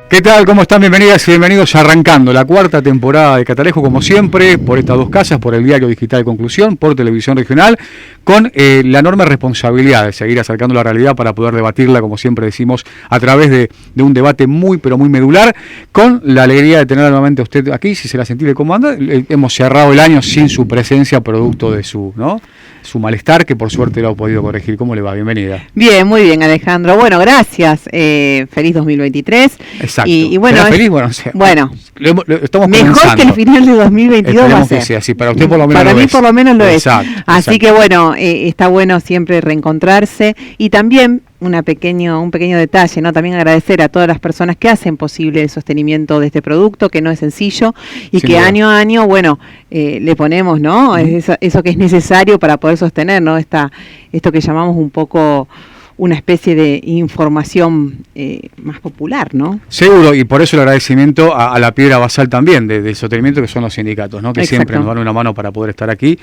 ¿Qué tal? ¿Cómo están? Bienvenidas y bienvenidos arrancando la cuarta temporada de Catalejo, como siempre, por estas dos casas, por el diario digital Conclusión, por Televisión Regional, con la enorme responsabilidad de seguir acercando la realidad para poder debatirla, como siempre decimos, a través de un debate muy, pero muy medular, con la alegría de tener nuevamente a usted aquí, si se la sentí de cómo anda. Hemos cerrado el año sin su presencia, producto de su malestar, que por suerte lo ha podido corregir. ¿Cómo le va? Bienvenida. Bien, muy bien, Alejandro. Bueno, gracias. Feliz 2023. Exacto. Y bueno, feliz? Bueno, estamos mejor comenzando. Que el final de 2022 Esperemos va a ser. que sea así. Para usted por lo menos Para lo mí es. por lo menos lo Exacto, es. Así que bueno, está bueno siempre reencontrarse y también un pequeño detalle, ¿no? También agradecer a todas las personas que hacen posible el sostenimiento de este producto, que no es sencillo y Sin que duda. año a año, bueno, le ponemos, ¿no? Eso que es necesario para poder sostener, ¿no? Esto que llamamos un poco una especie de información más popular, ¿no? Seguro, y por eso el agradecimiento a la piedra basal también del sostenimiento, que son los sindicatos, ¿no? Que Exacto. siempre nos dan una mano para poder estar aquí,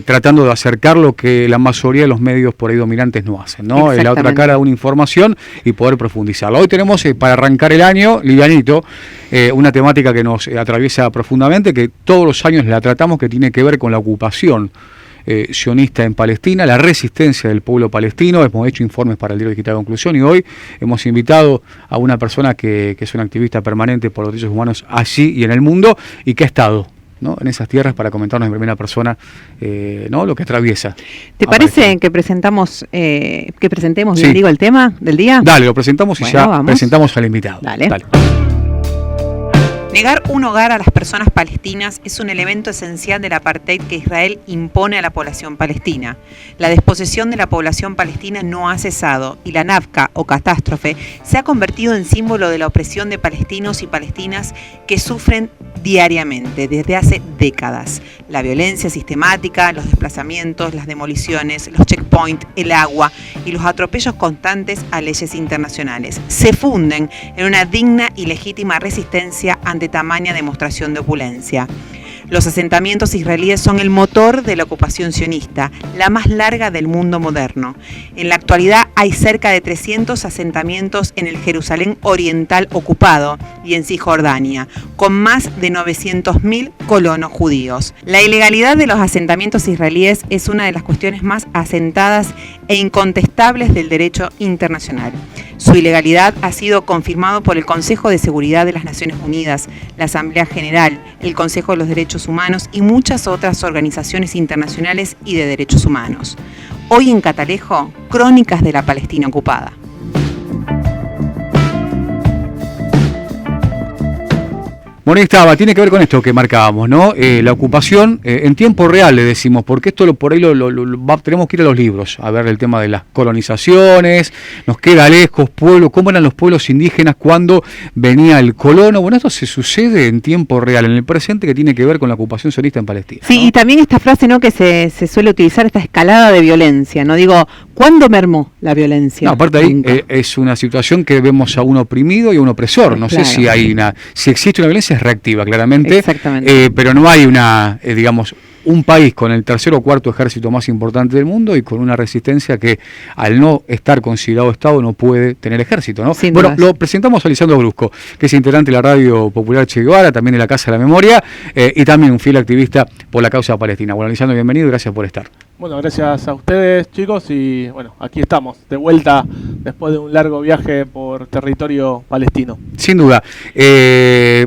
tratando de acercar lo que la mayoría de los medios por ahí dominantes no hacen, ¿no? La otra cara de una información y poder profundizarla. Hoy tenemos, para arrancar el año, livianito, una temática que nos atraviesa profundamente, que todos los años la tratamos, que tiene que ver con la ocupación sionista en Palestina, la resistencia del pueblo palestino. Hemos hecho informes para el diario digital Conclusión y hoy hemos invitado a una persona que es una activista permanente por los derechos humanos allí y en el mundo, y que ha estado, ¿no?, en esas tierras para comentarnos en primera persona ¿no?, lo que atraviesa. ¿Te parece que presentemos, Sí. bien digo, el tema del día? Dale, lo presentamos y Bueno, ya vamos. presentamos al invitado. Dale. Negar un hogar a las personas palestinas es un elemento esencial del apartheid que Israel impone a la población palestina. La desposesión de la población palestina no ha cesado y la Nakba, o catástrofe, se ha convertido en símbolo de la opresión de palestinos y palestinas que sufren diariamente desde hace décadas. La violencia sistemática, los desplazamientos, las demoliciones, los checkpoints, el agua y los atropellos constantes a leyes internacionales se funden en una digna y legítima resistencia ante tamaña demostración de opulencia. Los asentamientos israelíes son el motor de la ocupación sionista, la más larga del mundo moderno. En la actualidad hay cerca de 300 asentamientos en el Jerusalén oriental ocupado y en Cisjordania, con más de 900.000 colonos judíos. La ilegalidad de los asentamientos israelíes es una de las cuestiones más asentadas e incontestables del derecho internacional. Su ilegalidad ha sido confirmado por el Consejo de Seguridad de las Naciones Unidas, la Asamblea General, el Consejo de los Derechos Humanos y muchas otras organizaciones internacionales y de derechos humanos. Hoy en Catalejo, crónicas de la Palestina ocupada. Bueno, ahí estaba, tiene que ver con esto que marcábamos, ¿no? La ocupación en tiempo real, le decimos, porque esto por ahí tenemos que ir a los libros, a ver el tema de las colonizaciones, nos queda lejos, cómo eran los pueblos indígenas cuando venía el colono. Bueno, esto se sucede en tiempo real, en el presente, que tiene que ver con la ocupación sionista en Palestina, Sí, ¿no? y también esta frase, ¿no?, que se suele utilizar, esta escalada de violencia, ¿no? Digo, ¿cuándo mermó la violencia? No, aparte ahí Nunca. es una situación que vemos a un oprimido y a un opresor. No Claro. sé si existe una violencia, es reactiva, claramente. Exactamente. Pero no hay un país con el tercer o cuarto ejército más importante del mundo y con una resistencia que, al no estar considerado Estado, no puede tener ejército, ¿no? Sin Bueno, dudas. lo presentamos a Lisandro Brusco, que es integrante de la Radio Popular Che Guevara, también de la Casa de la Memoria, y también un fiel activista por la causa palestina. Bueno, Lisandro, bienvenido y gracias por estar. Bueno, gracias a ustedes, chicos, y bueno, aquí estamos, de vuelta después de un largo viaje por territorio palestino. Sin duda.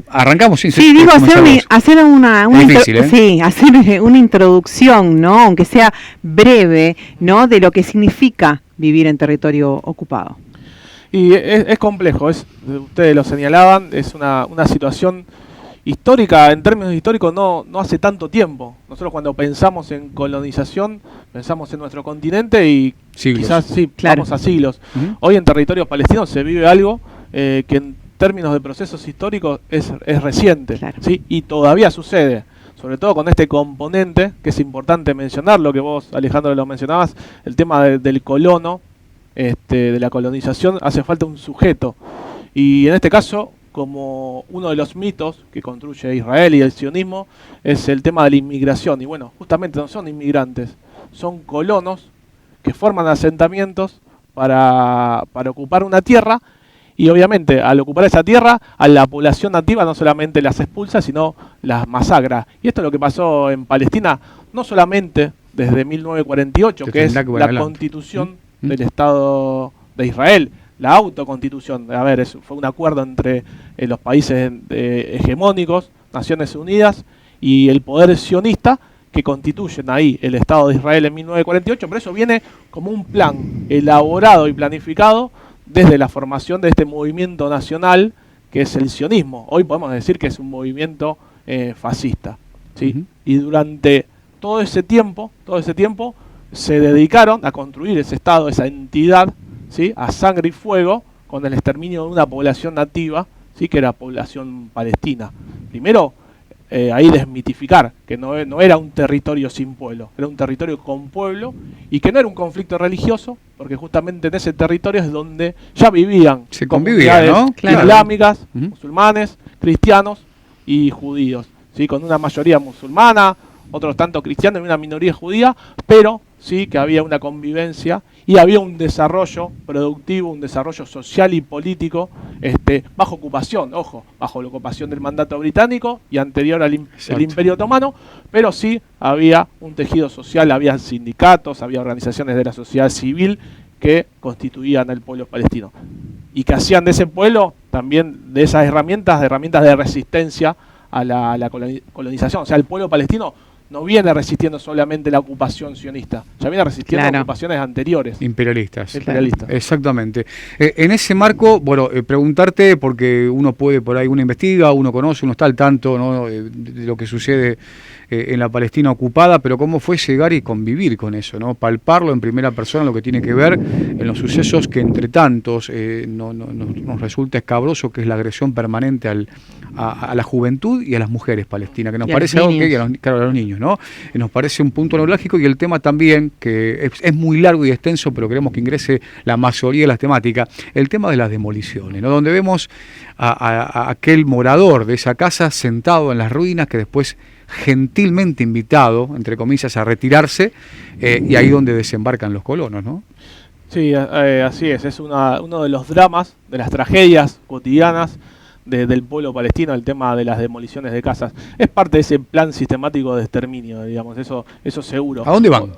Arrancamos sin Sí, digo, hacer una Es difícil, sí, hacer una introducción, ¿no?, aunque sea breve, ¿no?, de lo que significa vivir en territorio ocupado. Y es complejo, ustedes lo señalaban, es una situación histórica, en términos históricos no hace tanto tiempo. Nosotros cuando pensamos en colonización, pensamos en nuestro continente y siglos. Quizás sí, Claro. vamos a siglos. Uh-huh. Hoy en territorios palestinos se vive algo que en términos de procesos históricos es reciente, Claro. ¿sí? Y todavía sucede, sobre todo con este componente, que es importante mencionar, lo que vos, Alejandro, lo mencionabas, el tema del colono, de la colonización, hace falta un sujeto. Y en este caso, como uno de los mitos que construye Israel y el sionismo, es el tema de la inmigración. Y bueno, justamente no son inmigrantes, son colonos que forman asentamientos para ocupar una tierra Y obviamente al ocupar esa tierra, a la población nativa no solamente las expulsa, sino las masacra. Y esto es lo que pasó en Palestina, no solamente desde 1948, que es la constitución del Estado de Israel, la autoconstitución. A ver, fue un acuerdo entre los países hegemónicos, Naciones Unidas y el poder sionista, que constituyen ahí el Estado de Israel en 1948, pero eso viene como un plan elaborado y planificado desde la formación de este movimiento nacional que es el sionismo. Hoy podemos decir que es un movimiento fascista, ¿sí? Y durante todo ese tiempo se dedicaron a construir ese Estado, esa entidad, ¿sí? A sangre y fuego, con el exterminio de una población nativa, ¿sí? Que era población palestina. Primero, ahí desmitificar que no era un territorio sin pueblo, era un territorio con pueblo y que no era un conflicto religioso, porque justamente en ese territorio es donde ya vivían comunidades, ¿no? Islámicas, musulmanes, cristianos y judíos, ¿sí? Con una mayoría musulmana, otros tanto cristianos y una minoría judía, pero sí que había una convivencia y había un desarrollo productivo, un desarrollo social y político bajo ocupación, bajo la ocupación del mandato británico y anterior al Imperio Otomano, pero sí había un tejido social, había sindicatos, había organizaciones de la sociedad civil que constituían el pueblo palestino y que hacían de ese pueblo también de esas herramientas de resistencia a la colonización. O sea, el pueblo palestino no viene resistiendo solamente la ocupación sionista, ya viene resistiendo ocupaciones anteriores. Imperialistas. Exactamente. En ese marco, bueno, preguntarte, porque uno puede por ahí, uno investiga, uno conoce, uno está al tanto, ¿no? De lo que sucede en la Palestina ocupada, pero cómo fue llegar y convivir con eso, ¿no? Palparlo en primera persona, lo que tiene que ver en los sucesos que entre tantos nos resulta escabroso, que es la agresión permanente a la juventud y a las mujeres palestinas, que nos parece algo que, a los niños, ¿no? Nos parece un punto neurálgico, y el tema también, que es muy largo y extenso, pero queremos que ingrese la mayoría de las temáticas, el tema de las demoliciones, ¿no? Donde vemos a aquel morador de esa casa sentado en las ruinas, que después gentilmente invitado, entre comillas, a retirarse, y ahí donde desembarcan los colonos, ¿no? Sí, así es uno de los dramas, de las tragedias cotidianas del pueblo palestino, el tema de las demoliciones de casas. Es parte de ese plan sistemático de exterminio, digamos, eso seguro. ¿A dónde van?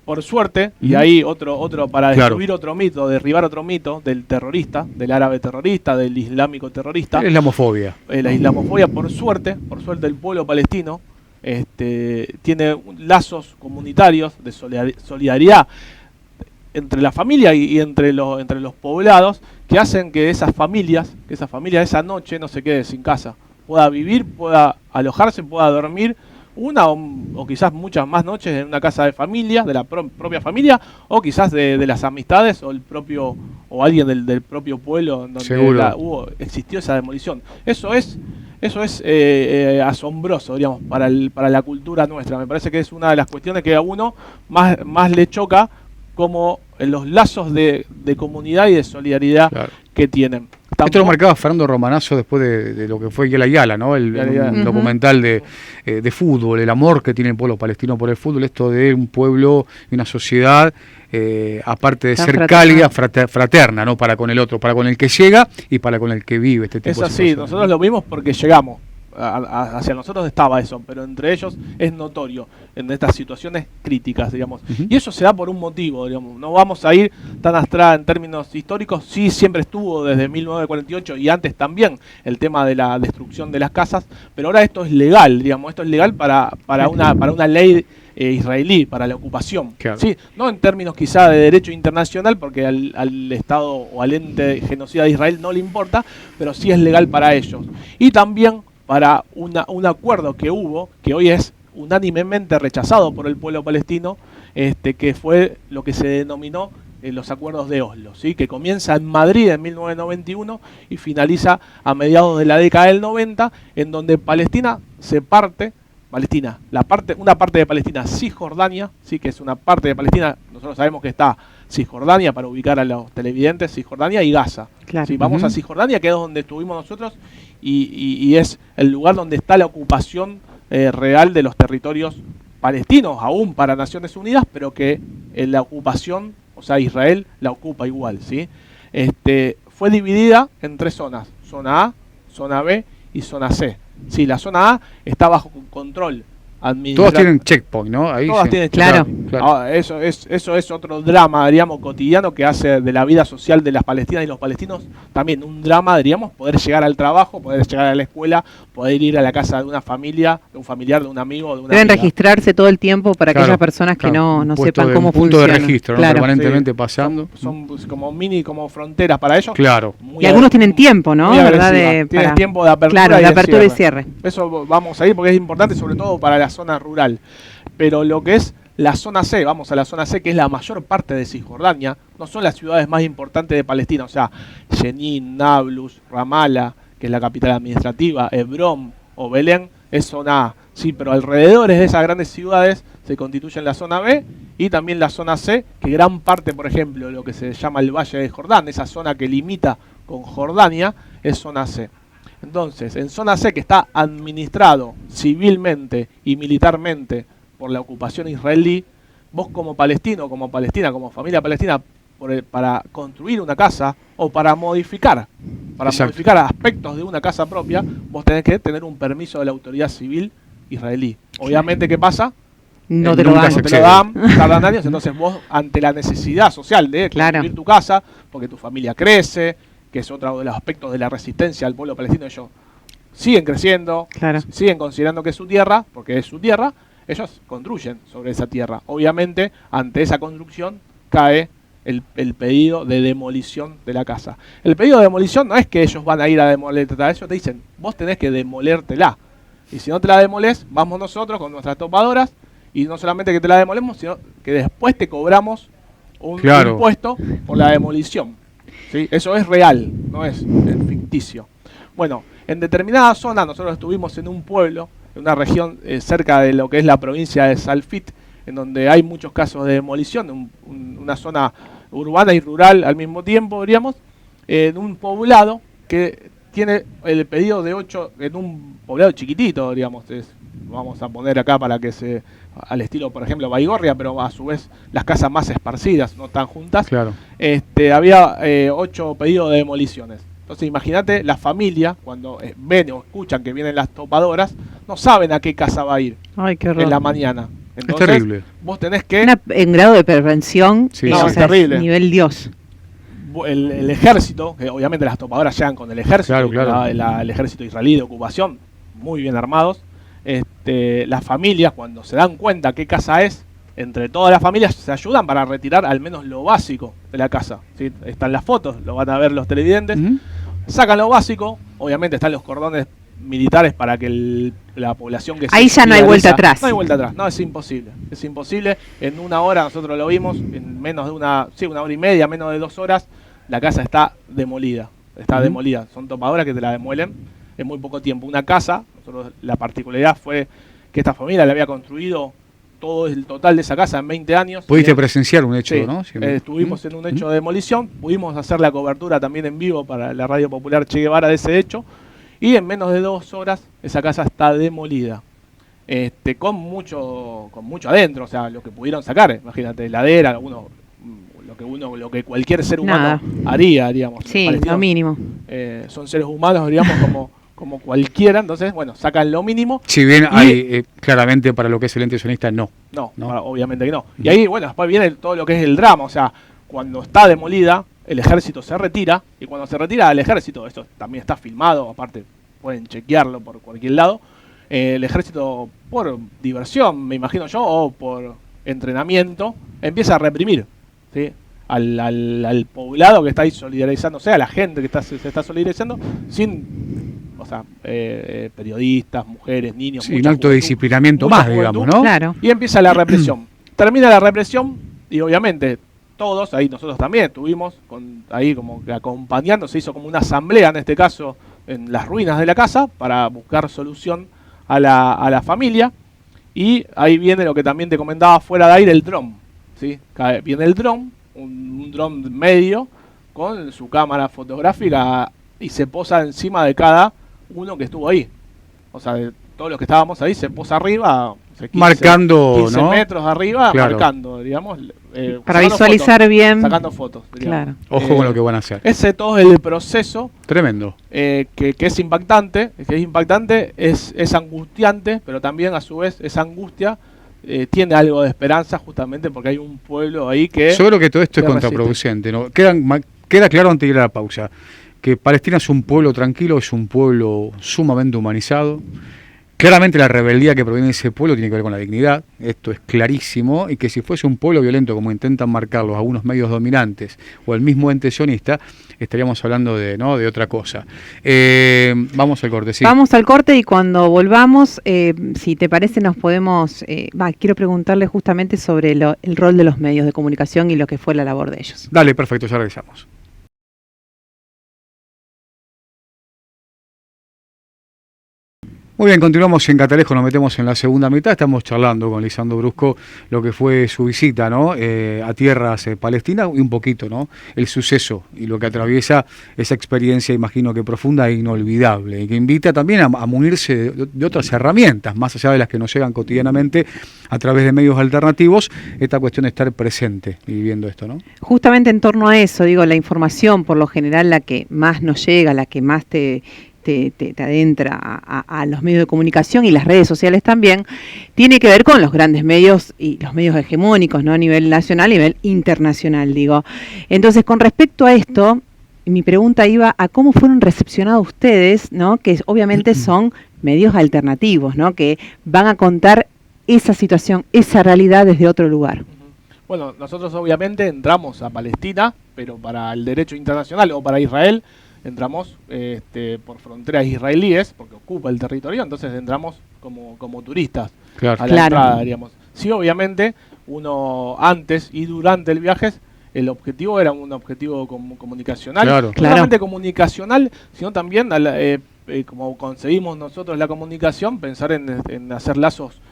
Por suerte, y ahí otro para destruir otro mito, derribar otro mito del terrorista, del árabe terrorista, del islámico terrorista. La islamofobia. La islamofobia, por suerte el pueblo palestino tiene lazos comunitarios de solidaridad entre la familia y entre los poblados, que hacen que esas familias esa noche no se quede sin casa, pueda vivir, pueda alojarse, pueda dormir una o quizás muchas más noches en una casa de familia, de la propia familia, o quizás de las amistades o alguien del propio pueblo donde existió esa demolición. Eso es asombroso, digamos, para la cultura nuestra. Me parece que es una de las cuestiones que a uno más le choca, como los lazos de comunidad y de solidaridad que tienen. Esto lo marcaba Fernando Romanazo después de lo que fue Yala Yala, ¿no? El documental de fútbol, el amor que tiene el pueblo palestino por el fútbol, esto de un pueblo y una sociedad, aparte de ser cálida, fraterna, ¿no? Para con el otro, para con el que llega y para con el que vive este tipo de situaciones. Es así, nosotros lo vimos porque llegamos. Hacia nosotros estaba eso, pero entre ellos es notorio en estas situaciones críticas, digamos. Y eso se da por un motivo, digamos. No vamos a ir tan atrás en términos históricos. Sí, siempre estuvo desde 1948 y antes también el tema de la destrucción de las casas, pero ahora esto es legal, digamos. Esto es legal para una ley israelí, para la ocupación. Claro. Sí, no en términos quizá de derecho internacional, porque al Estado o al ente genocida de Israel no le importa, pero sí es legal para ellos. Y también para un acuerdo que hubo, que hoy es unánimemente rechazado por el pueblo palestino, que fue lo que se denominó los acuerdos de Oslo, ¿sí? Que comienza en Madrid en 1991 y finaliza a mediados de la década del 90, en donde Palestina se parte, una parte de Palestina, Cisjordania, ¿sí? Que es una parte de Palestina, nosotros sabemos que está Cisjordania, para ubicar a los televidentes, Cisjordania y Gaza. Claro. ¿Sí? Vamos a Cisjordania, que es donde estuvimos nosotros, y es el lugar donde está la ocupación real de los territorios palestinos, aún para Naciones Unidas, pero que la ocupación, o sea, Israel la ocupa igual, ¿sí? fue dividida en 3 zonas: zona A, zona B y zona C. Sí, la zona A está bajo control Todos tienen checkpoint, ¿no? Ahí todas sí. tienen Claro. checkpoint. Claro. Ahora, eso es otro drama, diríamos, cotidiano que hace de la vida social de las palestinas y los palestinos también un drama, diríamos, poder llegar al trabajo, poder llegar a la escuela, poder ir a la casa de una familia, de un familiar, de un amigo, de una Deben amiga. registrarse todo el tiempo para Claro, aquellas personas que claro. no Un puesto sepan de- cómo un punto funciona. de registro, ¿no? Claro. Permanentemente Sí, pasando. son pues, como como fronteras para ellos. Claro. Muy Y algunos ag- tienen tiempo, ¿no? muy ¿Verdad? agresivas. Tienen tiempo de apertura, Claro, y de apertura y cierre. cierre. Eso vamos a ir porque es importante, sobre todo para la zona rural. Pero lo que es la zona C, vamos a la zona C, que es la mayor parte de Cisjordania, no son las ciudades más importantes de Palestina, o sea, Jenin, Nablus, Ramallah, que es la capital administrativa, Hebrón o Belén, es zona A. Sí, pero alrededores de esas grandes ciudades se constituyen la zona B y también la zona C, que gran parte, por ejemplo, de lo que se llama el Valle de Jordán, esa zona que limita con Jordania, es zona C. Entonces, en zona C, que está administrado civilmente y militarmente por la ocupación israelí, vos como palestino, como palestina, como familia palestina, para construir una casa o para modificar Exacto. aspectos de una casa propia, vos tenés que tener un permiso de la autoridad civil israelí. Obviamente, ¿qué pasa? No te lo nunca dan. se No te lo dan, tardan años, entonces vos, ante la necesidad social de Claro. construir tu casa, porque tu familia crece, que es otro de los aspectos de la resistencia al pueblo palestino, ellos siguen creciendo, Claro. siguen considerando que es su tierra, porque es su tierra, ellos construyen sobre esa tierra. Obviamente, ante esa construcción cae el pedido de demolición de la casa. El pedido de demolición no es que ellos van a ir a demolértela, ellos te dicen, vos tenés que demolértela. Y si no te la demolés, vamos nosotros con nuestras topadoras, y no solamente que te la demolemos, sino que después te cobramos un Claro. impuesto por la demolición. ¿Sí? Eso es real, no es ficticio. Bueno, en determinada zona, nosotros estuvimos en un pueblo, en una región cerca de lo que es la provincia de Salfit, en donde hay muchos casos de demolición, una zona urbana y rural al mismo tiempo, diríamos, en un poblado que tiene el pedido de 8, en un poblado chiquitito, digamos, vamos a poner acá para que se, al estilo, por ejemplo, Baigorria, pero a su vez las casas más esparcidas, no tan juntas, Claro. había 8 pedidos de demoliciones. Entonces imagínate la familia, cuando ven o escuchan que vienen las topadoras, no saben a qué casa va a ir Ay, qué en la horror. mañana. Es Entonces, terrible. vos tenés que... En grado de prevención, Sí, no, sí. es terrible. nivel Dios. El ejército, que obviamente las topadoras llegan con el ejército, Claro, claro. el ejército israelí de ocupación, muy bien armados. Las familias, cuando se dan cuenta qué casa es, entre todas las familias se ayudan para retirar al menos lo básico de la casa. ¿Sí? Están las fotos, lo van a ver los televidentes. Ujú. Sacan lo básico, obviamente están los cordones militares para que la población que Ahí ya no hay vuelta atrás. No hay vuelta atrás, no, es imposible. Es imposible. En una hora, nosotros lo vimos, en menos de una hora y media, menos de 2 horas, la casa está demolida. Está Ujú. demolida. Son topadoras que te la demuelen en muy poco tiempo. Una casa, nosotros, la particularidad fue que esta familia la había construido todo el total de esa casa en 20 años. Pudiste Y- presenciar un hecho, Sí, ¿no? Sí. estuvimos en un hecho de demolición, pudimos hacer la cobertura también en vivo para la radio popular Che Guevara de ese hecho, y en menos de 2 horas esa casa está demolida. Con mucho adentro, o sea, lo que pudieron sacar, imagínate, heladera, lo que cualquier ser humano haría, digamos. Los Sí, palestinos, lo mínimo. son seres humanos, digamos, como cualquiera, entonces, bueno, sacan lo mínimo. Si bien Y- hay, claramente para lo que es el ente sionista, no. No, No. obviamente que no. Y ahí, bueno, después viene todo lo que es el drama, o sea, cuando está demolida, el ejército se retira, y cuando se retira el ejército, esto también está filmado, aparte pueden chequearlo por cualquier lado, el ejército, por diversión, me imagino yo, o por entrenamiento, empieza a reprimir, ¿sí? Al poblado que está ahí solidarizándose, a la gente que se está solidarizando, sin, o sea, periodistas, mujeres, niños, Sí, un mucha acto de juventud, disciplinamiento mucha más, digamos, juventud. ¿no? Claro. Y empieza la represión. Termina la represión y obviamente todos, ahí nosotros también estuvimos ahí como que acompañando, se hizo como una asamblea en este caso en las ruinas de la casa para buscar solución a la familia. Y ahí viene lo que también te comentaba fuera de aire, el dron. ¿Sí? Viene el dron, un dron medio con su cámara fotográfica y se posa encima de cada uno que estuvo ahí. O sea, todos los que estábamos ahí se posa arriba, 15, marcando, 15 ¿no? metros arriba, Claro. marcando, digamos. Para sacando visualizar fotos, bien. Sacando fotos. Digamos. Claro. Ojo con lo que van a hacer. Ese todo el proceso Tremendo. que es impactante, es angustiante, pero también a su vez esa angustia tiene algo de esperanza justamente porque hay un pueblo ahí que... Yo creo que todo esto es que contraproducente, ¿no? Queda claro antes de ir a la pausa que Palestina es un pueblo tranquilo, es un pueblo sumamente humanizado. Claramente la rebeldía que proviene de ese pueblo tiene que ver con la dignidad, esto es clarísimo, y que si fuese un pueblo violento como intentan marcarlo algunos medios dominantes o el mismo ente sionista, estaríamos hablando de otra cosa. Vamos al corte, sí. Vamos al corte y cuando volvamos, si te parece, nos podemos... quiero preguntarle justamente sobre el rol de los medios de comunicación y lo que fue la labor de ellos. Dale, perfecto, ya regresamos. Muy bien, continuamos en Catalejo, nos metemos en la segunda mitad, estamos charlando con Lisandro Brusco lo que fue su visita, ¿no? A tierras palestinas y un poquito, ¿no? El suceso y lo que atraviesa esa experiencia, imagino que profunda e inolvidable, y que invita también a munirse de otras herramientas, más allá de las que nos llegan cotidianamente a través de medios alternativos, esta cuestión de estar presente y viviendo esto, ¿no? Justamente en torno a eso, digo, la información, por lo general, la que más nos llega, la que más te adentra a los medios de comunicación y las redes sociales también, tiene que ver con los grandes medios y los medios hegemónicos, ¿no? A nivel nacional, a nivel internacional, digo. Entonces, con respecto a esto, mi pregunta iba a cómo fueron recepcionados ustedes, ¿no? Que obviamente son medios alternativos, ¿no? Que van a contar esa situación, esa realidad desde otro lugar. Bueno, nosotros obviamente entramos a Palestina, pero para el derecho internacional o para Israel, entramos por fronteras israelíes, porque ocupa el territorio, entonces entramos como turistas Claro. a la entrada, diríamos. Sí, obviamente, uno antes y durante el viaje, el objetivo era un objetivo comunicacional, Claro. no solamente comunicacional, sino también, como concebimos nosotros la comunicación, pensar en hacer lazos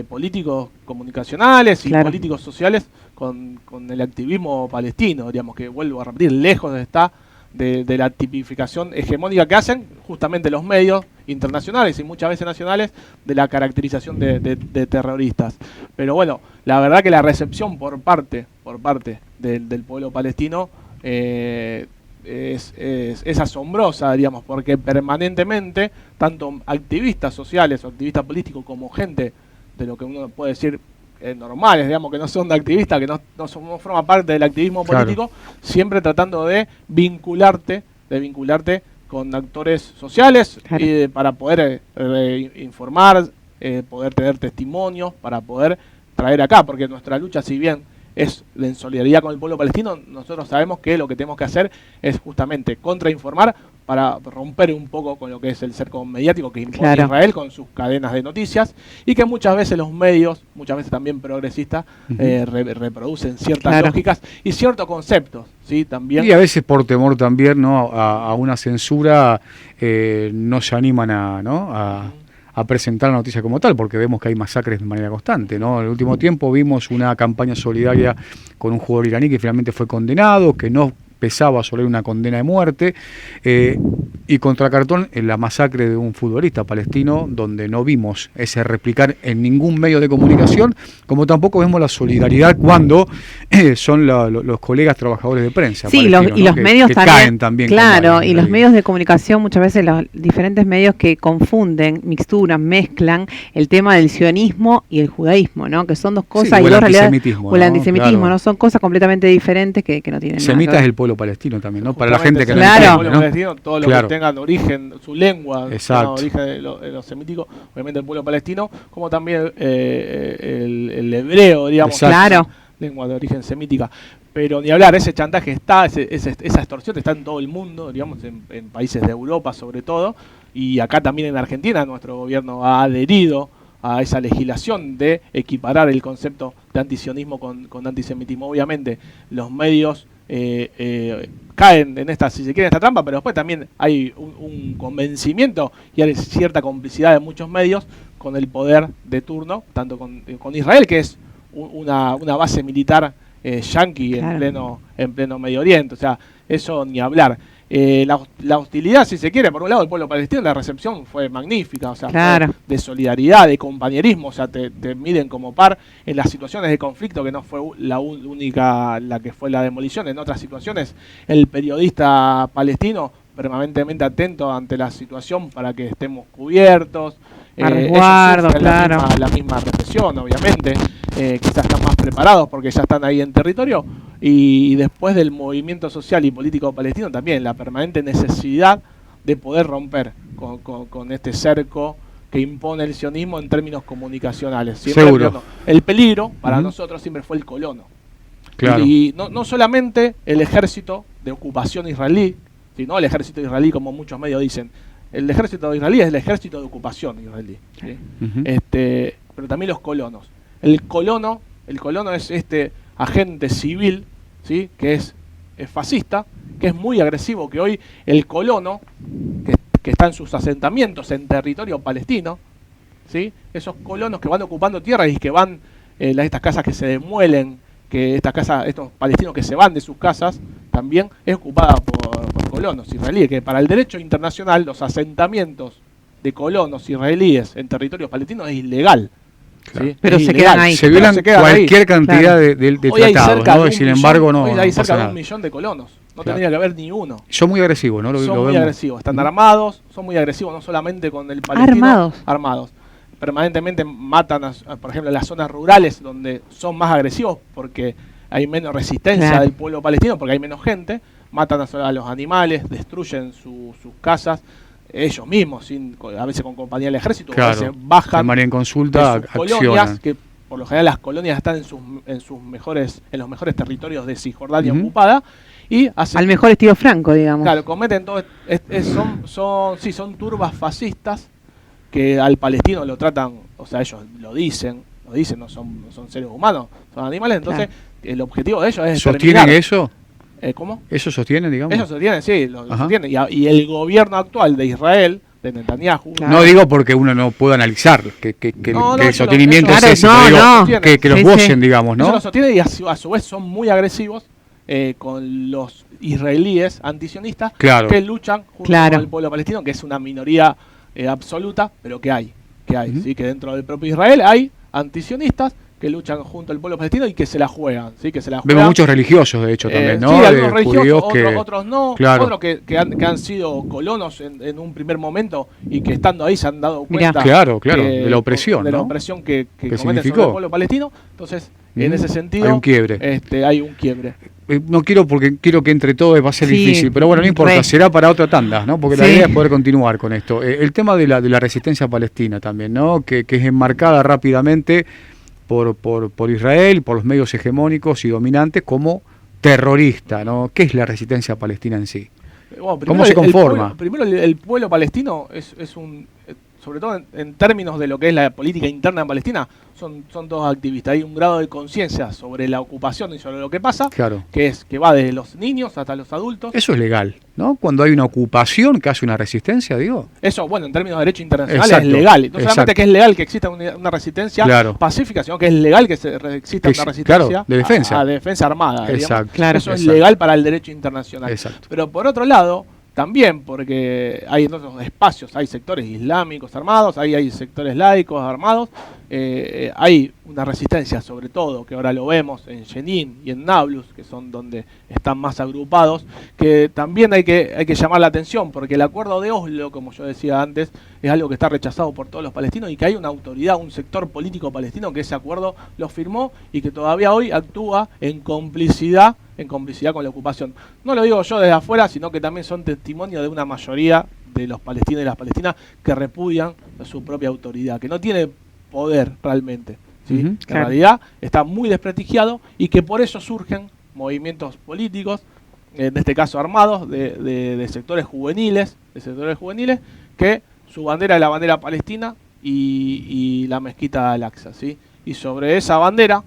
políticos comunicacionales y políticos sociales con el activismo palestino, digamos, que vuelvo a repetir, lejos está de la tipificación hegemónica que hacen justamente los medios internacionales y muchas veces nacionales de la caracterización de terroristas. Pero bueno, la verdad que la recepción por parte del pueblo palestino es asombrosa, digamos, porque permanentemente tanto activistas sociales o activistas políticos como gente de lo que uno puede decir normales, digamos, que no son de activistas, que no forman parte del activismo político, siempre tratando de vincularte con actores sociales para poder informar, poder tener testimonios, para poder traer acá, porque nuestra lucha, si bien es en solidaridad con el pueblo palestino, nosotros sabemos que lo que tenemos que hacer es justamente contrainformar para romper un poco con lo que es el cerco mediático que impone Israel con sus cadenas de noticias y que muchas veces los medios, muchas veces también progresistas, reproducen ciertas lógicas y ciertos conceptos, ¿sí? También. Y a veces por temor también, ¿no? a una censura no se animan a presentar la noticia como tal, porque vemos que hay masacres de manera constante, ¿no? En el último tiempo vimos una campaña solidaria con un jugador iraní que finalmente fue condenado, que no pesaba sobre una condena de muerte, y contra cartón en la masacre de un futbolista palestino, donde no vimos ese replicar en ningún medio de comunicación, como tampoco vemos la solidaridad cuando son los colegas trabajadores de prensa. Sí, y los medios que también, caen también. claro, y los medios de comunicación, muchas veces los diferentes medios que confunden, mixturan, mezclan el tema del sionismo y el judaísmo, ¿no? Que son dos cosas y dos realidades. O el antisemitismo, ¿no? Son cosas completamente diferentes que no tienen nada. Semita es el pueblo palestino también, ¿no? Para la gente que no entiende, el pueblo palestino, todo lo que tengan origen, su lengua, origen de lo semítico, obviamente el pueblo palestino, como también el hebreo, digamos, lengua de origen semítica. Pero ni hablar, ese chantaje está, esa extorsión está en todo el mundo, digamos, en países de Europa sobre todo, y acá también en Argentina nuestro gobierno ha adherido a esa legislación de equiparar el concepto de antisionismo con antisemitismo. Obviamente los medios caen en esta, si se quiere, en esta trampa, pero después también hay un convencimiento y hay cierta complicidad de muchos medios con el poder de turno, tanto con Israel, que es una base militar yanqui en pleno Medio Oriente, o sea, eso ni hablar. la hostilidad, si se quiere, por un lado, del pueblo palestino, la recepción fue magnífica, o sea, claro, de solidaridad, de compañerismo, o sea, te miden como par en las situaciones de conflicto, que no fue la única la que fue la demolición. En otras situaciones, el periodista palestino permanentemente atento ante la situación para que estemos cubiertos. a resguardo, ellos sufren claro. la misma represión, obviamente. Quizás están más preparados porque ya están ahí en territorio. Y después del movimiento social y político palestino también, la permanente necesidad de poder romper con este cerco que impone el sionismo en términos comunicacionales. Siempre Seguro. el peligro para nosotros siempre fue el colono. Claro. Y no solamente el ejército de ocupación israelí, sino el ejército israelí, como muchos medios dicen. El ejército israelí es el ejército de ocupación israelí, ¿sí? Pero también los colonos. El colono es este agente civil, ¿sí? Que es fascista, que es muy agresivo, que hoy el colono, que está en sus asentamientos en territorio palestino, ¿sí? Esos colonos que van ocupando tierras y que van estas casas que se demuelen, que estos palestinos que se van de sus casas, también es ocupada por colonos israelíes, que para el derecho internacional los asentamientos de colonos israelíes en territorios palestinos es ilegal. Claro. ¿sí? Pero Es se ilegal. quedan ahí. Se violan cualquier cantidad Claro. de Hoy hay tratados, cerca ¿no? de Y un sin millón- embargo no, hoy no hay pasa cerca de nada. 1 millón de colonos. No Claro. tendría que haber ni uno. Son muy agresivos, ¿no? Son Lo muy vemos. agresivos, están armados, son muy agresivos, no solamente con el palestino. Armados. Permanentemente matan, por ejemplo, en las zonas rurales donde son más agresivos porque hay menos resistencia Claro. del pueblo palestino, porque hay menos gente. Matan a los animales, destruyen sus casas, ellos mismos, a veces con compañía del ejército, Claro. a veces bajan De manera en consulta, de sus colonias, accionan. que por lo general las colonias están en los mejores territorios de Cisjordania Ujú. ocupada, y hacen, Al mejor estilo Franco, digamos. claro, cometen todo, son turbas fascistas que al palestino lo tratan, o sea, ellos lo dicen, no son seres humanos, son animales, entonces el objetivo de ellos es ¿Sostienen exterminar. eso? ¿Cómo? ¿Eso sostienen, digamos? Ellos sostienen, sí, lo Ajá. sostienen. Y el gobierno actual de Israel, de Netanyahu, Claro. No digo porque uno no pueda analizar que No, el eso sostenimiento lo- es Claro, ese, no, pero digo, no. que los Sí, gocen, sí. digamos, Eso ¿no? lo sostiene, y a su vez son muy agresivos con los israelíes antisionistas Claro. que luchan junto Claro. con el pueblo palestino, que es una minoría absoluta, pero que hay, Ujú. ¿sí? Que dentro del propio Israel hay antisionistas que luchan junto al pueblo palestino y que se la juegan, ¿sí? Que se la juegan. Vemos muchos religiosos, de hecho, también, ¿no? Sí, De algunos religiosos, judíos otros no, Claro. otros que han sido colonos en un primer momento y que estando ahí se han dado Mirá. cuenta Claro, que- de la opresión, de la ¿no? opresión que cometen significó. sobre el pueblo palestino. Entonces, en ese sentido, Hay un quiebre. hay un quiebre. No quiero, porque quiero que entre todos va a ser Sí, difícil, pero bueno, no importa, re. será para otra tanda, ¿no? Porque la Sí. idea es poder continuar con esto. El tema de la resistencia palestina también, ¿no? Que es enmarcada rápidamente por Israel, por los medios hegemónicos y dominantes como terrorista, ¿no? ¿Qué es la resistencia palestina en sí? Bueno, ¿Cómo se conforma? Primero, el pueblo palestino es un, sobre todo en términos de lo que es la política interna en Palestina, son todos activistas. Hay un grado de conciencia sobre la ocupación y sobre lo que pasa, Claro. que va desde los niños hasta los adultos. Eso es legal, ¿no? Cuando hay una ocupación que hace una resistencia, digo. Eso, bueno, en términos de derecho internacional Exacto, es legal. No solamente exacto. que es legal que exista una resistencia Claro. pacífica, sino que es legal que exista Que una sí, resistencia claro, de defensa. a defensa armada. digamos. Exacto. Claro. Eso es Exacto. legal para el derecho internacional. Exacto. Pero por otro lado, también porque hay en otros espacios, hay sectores islámicos armados, hay sectores laicos armados, hay una resistencia, sobre todo, que ahora lo vemos en Jenin y en Nablus, que son donde están más agrupados, que también hay que llamar la atención, porque el acuerdo de Oslo, como yo decía antes, es algo que está rechazado por todos los palestinos y que hay una autoridad, un sector político palestino que ese acuerdo lo firmó y que todavía hoy actúa en complicidad con la ocupación. No lo digo yo desde afuera, sino que también son testimonio de una mayoría de los palestinos y las palestinas que repudian a su propia autoridad, que no tiene poder realmente, ¿sí? Ujú, En claro. realidad está muy desprestigiado y que por eso surgen movimientos políticos, en este caso armados, de sectores juveniles, que su bandera es la bandera palestina y la mezquita Al-Aqsa, ¿sí? Y sobre esa bandera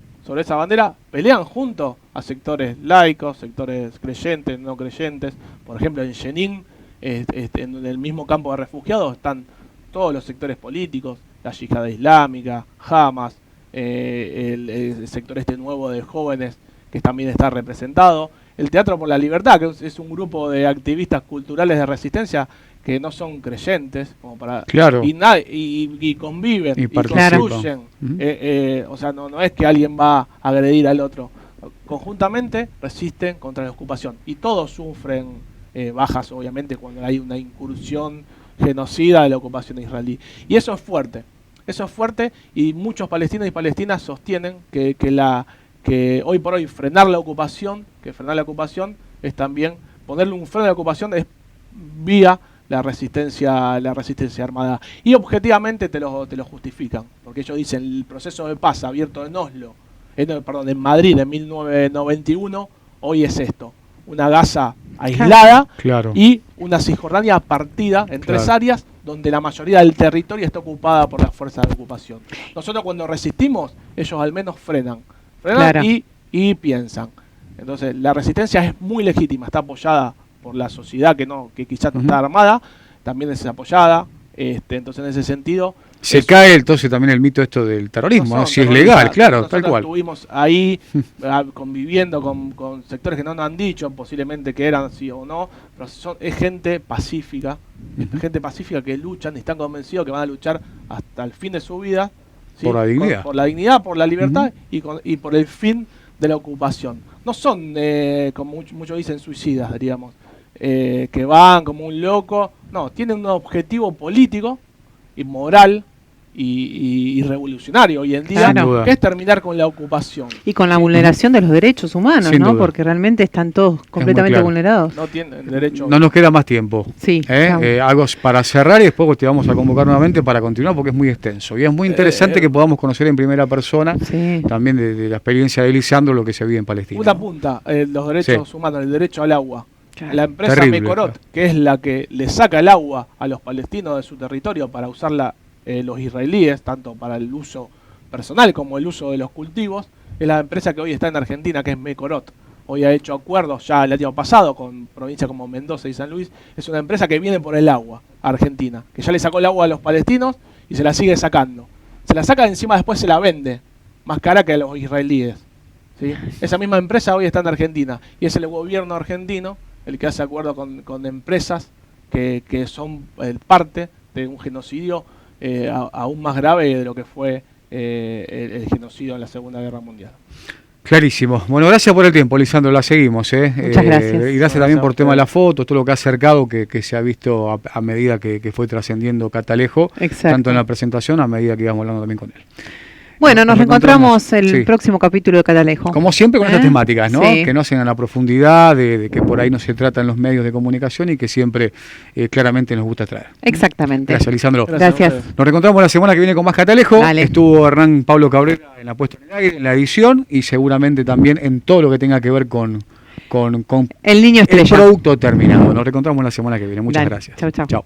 pelean junto a sectores laicos, sectores creyentes, no creyentes. Por ejemplo, en Jenin, en el mismo campo de refugiados, están todos los sectores políticos, la yihad islámica, Hamas, el sector nuevo de jóvenes que también está representado. el Teatro por la Libertad, que es un grupo de activistas culturales de resistencia que no son creyentes, como para y conviven y construyen. O sea, no es que alguien va a agredir al otro. Conjuntamente resisten contra la ocupación y todos sufren bajas, obviamente, cuando hay una incursión genocida de la ocupación israelí. Y eso es fuerte. Eso es fuerte, y muchos palestinos y palestinas sostienen que hoy por hoy frenar la ocupación es también ponerle un freno a la ocupación, es vía la resistencia armada. Y objetivamente te lo justifican, porque ellos dicen el proceso de paz abierto en Oslo, en Madrid en 1991, hoy es esto: una Gaza aislada y una Cisjordania partida en tres áreas, donde la mayoría del territorio está ocupada por las fuerzas de ocupación. Nosotros cuando resistimos, ellos al menos frenan y piensan. Entonces la resistencia es muy legítima, está apoyada por la sociedad que quizás no está armada, también es apoyada. Entonces en ese sentido se cae entonces también el mito esto del terrorismo, ¿no? Si es legal, tal cual. Estuvimos ahí conviviendo con sectores que no nos han dicho posiblemente que eran sí o no, pero es gente pacífica, gente pacífica que luchan y están convencidos que van a luchar hasta el fin de su vida, ¿sí? Por la dignidad. Por la dignidad, por la libertad y por el fin de la ocupación. No son, como muchos dicen, suicidas, diríamos, que van como un loco. No, tienen un objetivo político y moral y revolucionario hoy en día, que es terminar con la ocupación. Y con la vulneración de los derechos humanos, ¿no? Porque realmente están todos completamente vulnerados. No tienen derecho. No nos queda más tiempo. Sí. Algo para cerrar y después te vamos a convocar nuevamente para continuar, porque es muy extenso. Y es muy interesante que podamos conocer en primera persona también de la experiencia de Lisandro lo que se vive en Palestina. Una punta, los derechos humanos, el derecho al agua. La empresa Mekorot, que es la que le saca el agua a los palestinos de su territorio para usarla los israelíes, tanto para el uso personal como el uso de los cultivos, es la empresa que hoy está en Argentina, que es Mekorot. Hoy ha hecho acuerdos ya el año pasado con provincias como Mendoza y San Luis. Es una empresa que viene por el agua a Argentina, que ya le sacó el agua a los palestinos y se la sigue sacando. Se la saca y encima después se la vende más cara que a los israelíes, ¿sí? Esa misma empresa hoy está en Argentina y es el gobierno argentino el que hace acuerdo con empresas que son parte de un genocidio aún más grave de lo que fue el genocidio en la Segunda Guerra Mundial. Clarísimo. Bueno, gracias por el tiempo, Lisandro, la seguimos. Muchas gracias. Y gracias también por el tema de la foto, todo lo que ha acercado, que se ha visto a medida que fue trascendiendo Catalejo, tanto en la presentación, a medida que íbamos hablando también con él. Bueno, nos reencontramos el próximo capítulo de Catalejo. Como siempre con estas temáticas, ¿no? Que no hacen a la profundidad, de que por ahí no se trata en los medios de comunicación y que siempre claramente nos gusta traer. Exactamente. Gracias, Lisandro. Gracias. Nos reencontramos la semana que viene con más Catalejo. Estuvo Hernán Pablo Cabrera en la puesta en el aire, en la edición y seguramente también en todo lo que tenga que ver con el niño estrella. El producto terminado. Nos reencontramos la semana que viene. Muchas gracias. Chau, chau. Chao.